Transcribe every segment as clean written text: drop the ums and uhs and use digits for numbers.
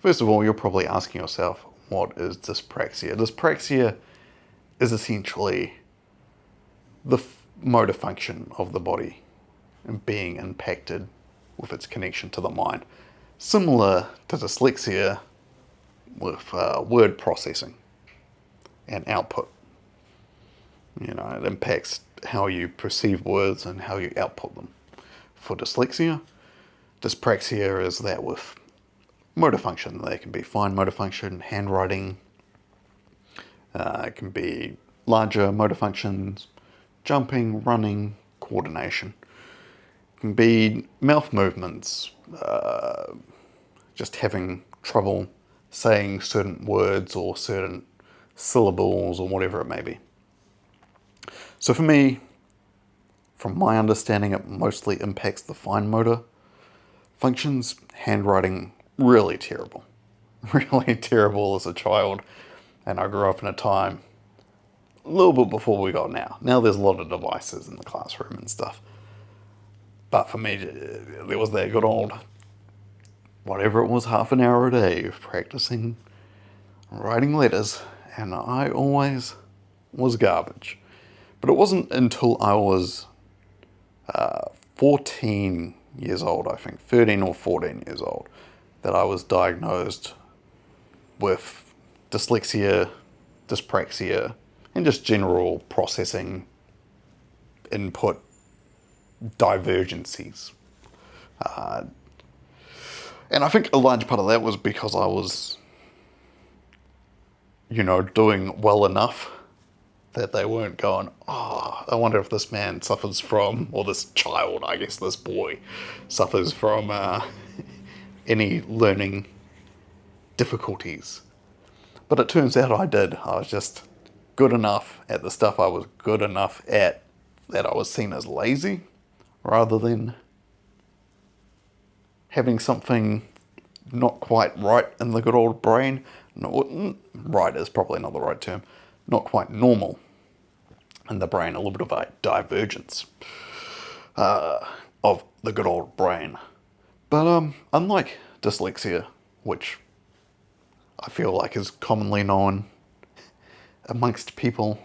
First of all, you're probably asking yourself, what is dyspraxia? Dyspraxia is essentially the motor function of the body and being impacted with its connection to the mind. Similar to dyslexia with word processing and output. It impacts how you perceive words and how you output them. For dyslexia, dyspraxia is that with motor function. They can be fine motor function, handwriting. It can be larger motor functions, jumping, running, coordination. It can be mouth movements, just having trouble saying certain words or certain syllables or whatever it may be. So for me, from my understanding, it mostly impacts the fine motor functions. Handwriting, really terrible. Really terrible as a child. And I grew up in a time a little bit before we got now. Now there's a lot of devices in the classroom and stuff. But for me, there was that good old, whatever it was, half an hour a day of practicing writing letters. And I always was garbage. But it wasn't until I was 14 years old, I think, 13 or 14 years old, that I was diagnosed with dyslexia, dyspraxia, and just general processing input divergencies. And I think a large part of that was because I was, doing well enough that they weren't going, oh, I wonder if this man suffers from, or this child, I guess this boy, suffers from any learning difficulties. But it turns out I did. I was just good enough at the stuff I was good enough at that I was seen as lazy, rather than having something not quite right in the good old brain. No, right is probably not the right term. Not quite normal in the brain, a little bit of a divergence of the good old brain. But unlike dyslexia, which I feel like is commonly known amongst people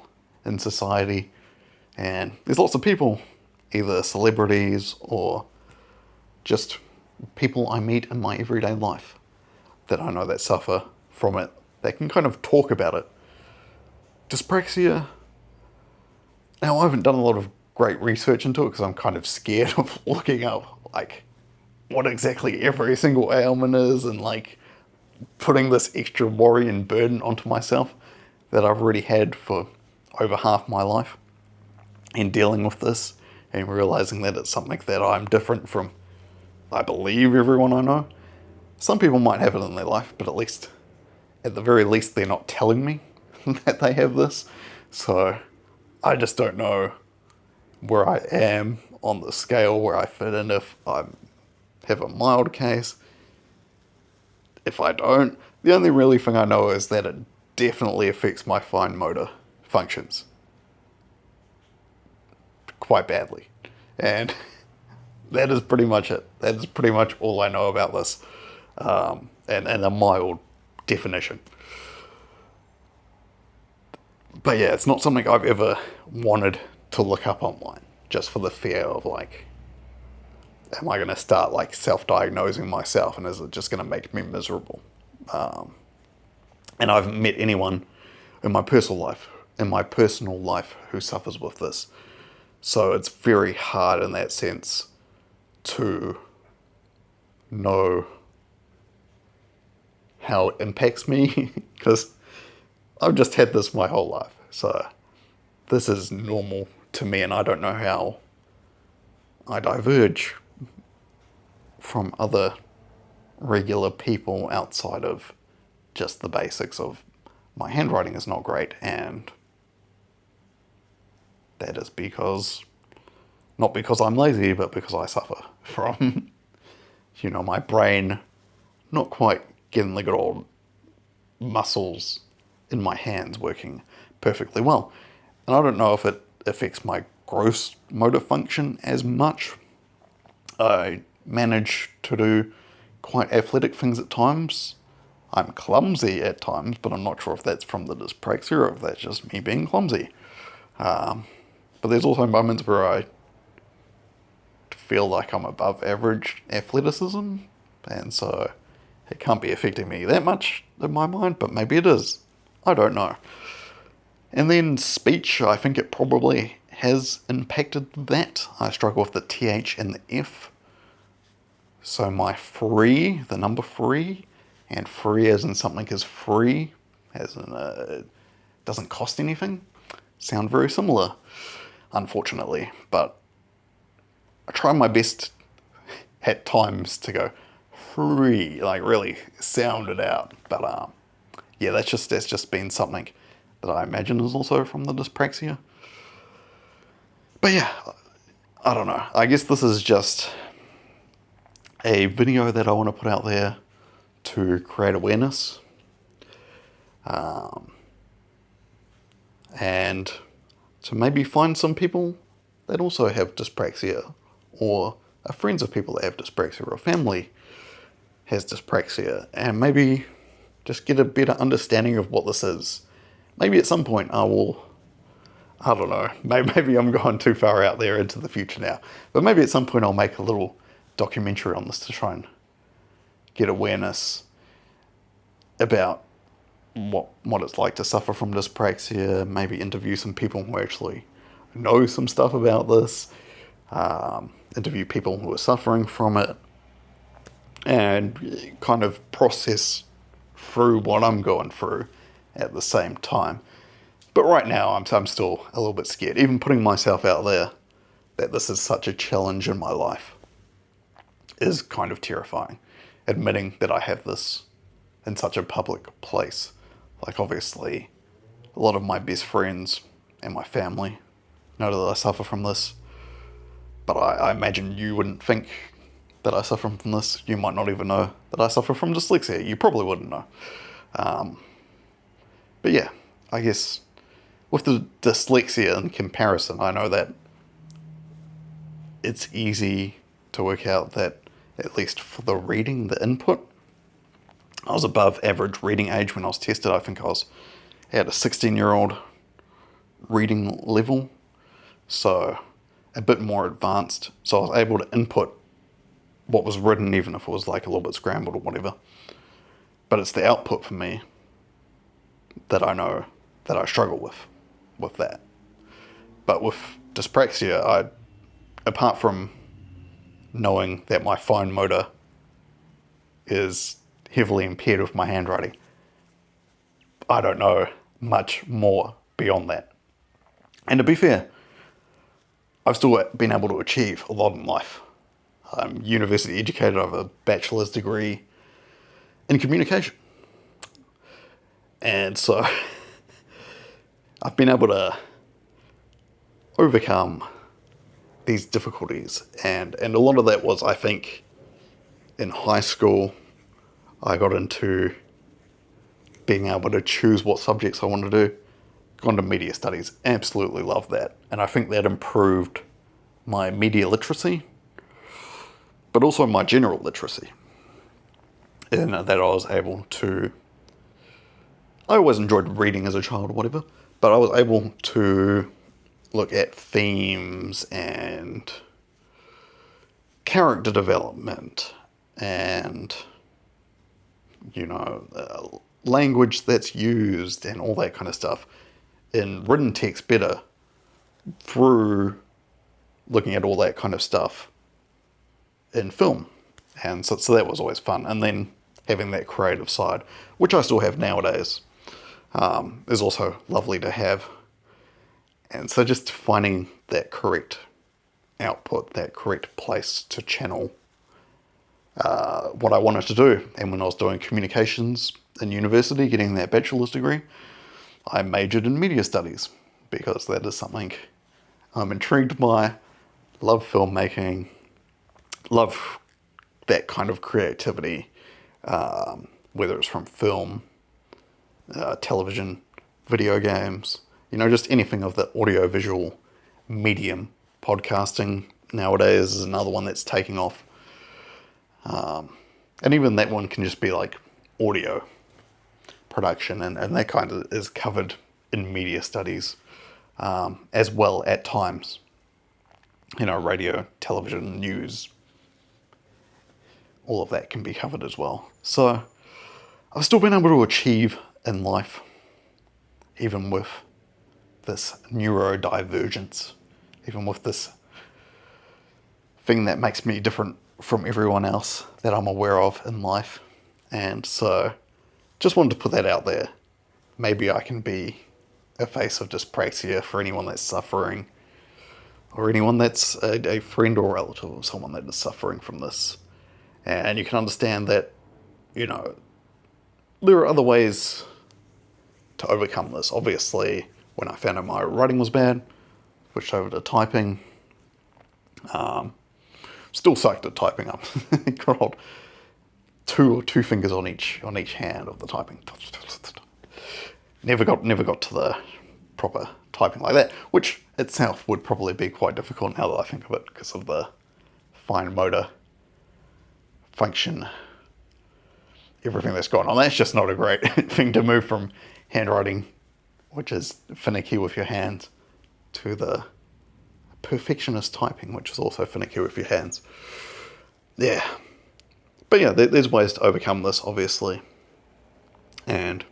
in society, and there's lots of people, either celebrities or just people I meet in my everyday life that I know that suffer from it. They can kind of talk about it. Dyspraxia, now I haven't done a lot of great research into it because I'm kind of scared of looking up like what exactly every single ailment is, and like putting this extra worry and burden onto myself that I've already had for over half my life, and dealing with this and realizing that it's something that I'm different from, I believe, everyone I know. Some people might have it in their life, but at the very least, they're not telling me that they have this. So I just don't know where I am on the scale, where I fit in, if I have a mild case, if I don't. The only really thing I know is that it definitely affects my fine motor functions quite badly. And that is pretty much it. That is pretty much all I know about this. And a mild definition. But yeah, it's not something I've ever wanted to look up online, just for the fear of like, am I going to start like self-diagnosing myself, and is it just going to make me miserable? And I haven't met anyone in my personal life who suffers with this. So it's very hard in that sense to know how it impacts me, because I've just had this my whole life. So this is normal to me, and I don't know how I diverge from other regular people outside of just the basics of my handwriting is not great, and that is not because I'm lazy, but because I suffer from, my brain not quite getting the good old muscles in my hands working perfectly well. And I don't know if it affects my gross motor function as much. I manage to do quite athletic things at times, I'm clumsy at times, but I'm not sure if that's from the dyspraxia or if that's just me being clumsy. But there's also moments where I feel like I'm above average athleticism, and so it can't be affecting me that much in my mind, but maybe it is. I don't know. And then speech, I think it probably has impacted that. I struggle with the TH and the F. So my free, the number free, and free as in something is free, as in it doesn't cost anything, sound very similar, unfortunately. But I try my best at times to go free, like really sound it out. But yeah, that's just been something that I imagine is also from the dyspraxia. But yeah, I don't know. I guess this is just a video that I want to put out there to create awareness. And to maybe find some people that also have dyspraxia, or are friends of people that have dyspraxia, or family has dyspraxia, and maybe just get a better understanding of what this is. Maybe at some point I don't know, maybe I'm going too far out there into the future now, but maybe at some point I'll make a little documentary on this to try and get awareness about what it's like to suffer from dyspraxia, maybe interview some people who actually know some stuff about this, interview people who are suffering from it, and kind of process through what I'm going through at the same time. But right now, I'm still a little bit scared. Even putting myself out there that this is such a challenge in my life is kind of terrifying. Admitting that I have this in such a public place. Like, obviously, a lot of my best friends and my family know that I suffer from this. But I imagine you wouldn't think that I suffer from this. You might not even know that I suffer from dyslexia. You probably wouldn't know. But yeah, I guess with the dyslexia in comparison, I know that it's easy to work out that, at least for the reading, the input, I was above average reading age when I was tested. I think I had a 16-year-old reading level, so a bit more advanced. So I was able to input what was written, even if it was like a little bit scrambled or whatever. But it's the output for me that I know that I struggle with that. But with dyspraxia, apart from knowing that my fine motor is heavily impaired with my handwriting, I don't know much more beyond that. And to be fair, I've still been able to achieve a lot in life. I'm university educated. I have a bachelor's degree in communication. And so I've been able to overcome these difficulties. And a lot of that was, I think, in high school, I got into being able to choose what subjects I wanted to do. Gone to media studies, absolutely love that. And I think that improved my media literacy, but also my general literacy. In that I was able to, I always enjoyed reading as a child or whatever, but I was able to look at themes and character development and, language that's used and all that kind of stuff in written text better through looking at all that kind of stuff in film. And so that was always fun. And then having that creative side, which I still have nowadays, is also lovely to have. And so just finding that correct output, that correct place to channel what I wanted to do. And when I was doing communications in university, getting that bachelor's degree, I majored in media studies because that is something I'm intrigued by. Love filmmaking, love that kind of creativity, whether it's from film, television, video games, just anything of the audio-visual medium. Podcasting nowadays is another one that's taking off. And even that one can just be like audio. production, and that kind of is covered in media studies as well at times. Radio, television, news, all of that can be covered as well. So I've still been able to achieve in life, even with this neurodivergence, even with this thing that makes me different from everyone else that I'm aware of in life. And so just wanted to put that out there. Maybe I can be a face of dyspraxia for anyone that's suffering, or anyone that's a friend or relative of someone that is suffering from this. And you can understand that, there are other ways to overcome this. Obviously, when I found out my writing was bad, switched over to typing. Still psyched at typing up. God, two fingers on each hand of the typing. Never got to the proper typing like that, which itself would probably be quite difficult now that I think of it, because of the fine motor function, everything that's going on. That's just not a great thing to move from handwriting, which is finicky with your hands, to the perfectionist typing, which is also finicky with your hands. Yeah. But yeah, there's ways to overcome this, obviously. And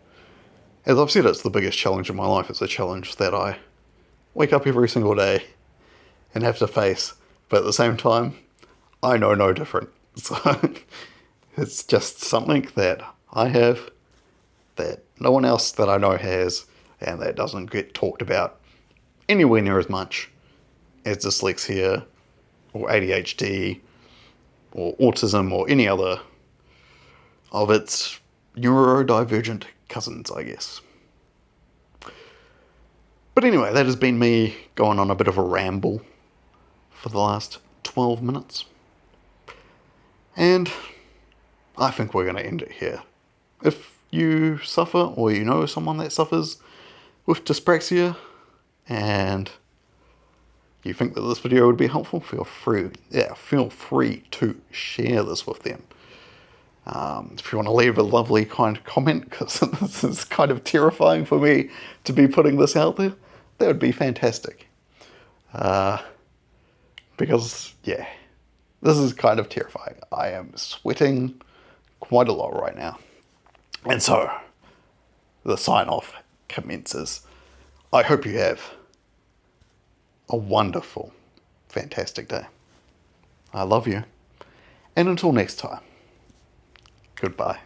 as I've said, it's the biggest challenge in my life. It's a challenge that I wake up every single day and have to face. But at the same time, I know no different. So it's just something that I have that no one else that I know has, and that doesn't get talked about anywhere near as much as dyslexia or ADHD or autism or any other of its neurodivergent cousins, I guess. But anyway, that has been me going on a bit of a ramble for the last 12 minutes. And I think we're going to end it here. If you suffer, or you know someone that suffers with dyspraxia, and you think that this video would be helpful, feel free to share this with them. If you want to leave a lovely kind comment, because this is kind of terrifying for me to be putting this out there, that would be fantastic. Because, yeah, this is kind of terrifying. I am sweating quite a lot right now. And so, the sign-off commences. I hope you have a wonderful, fantastic day. I love you. And until next time, goodbye.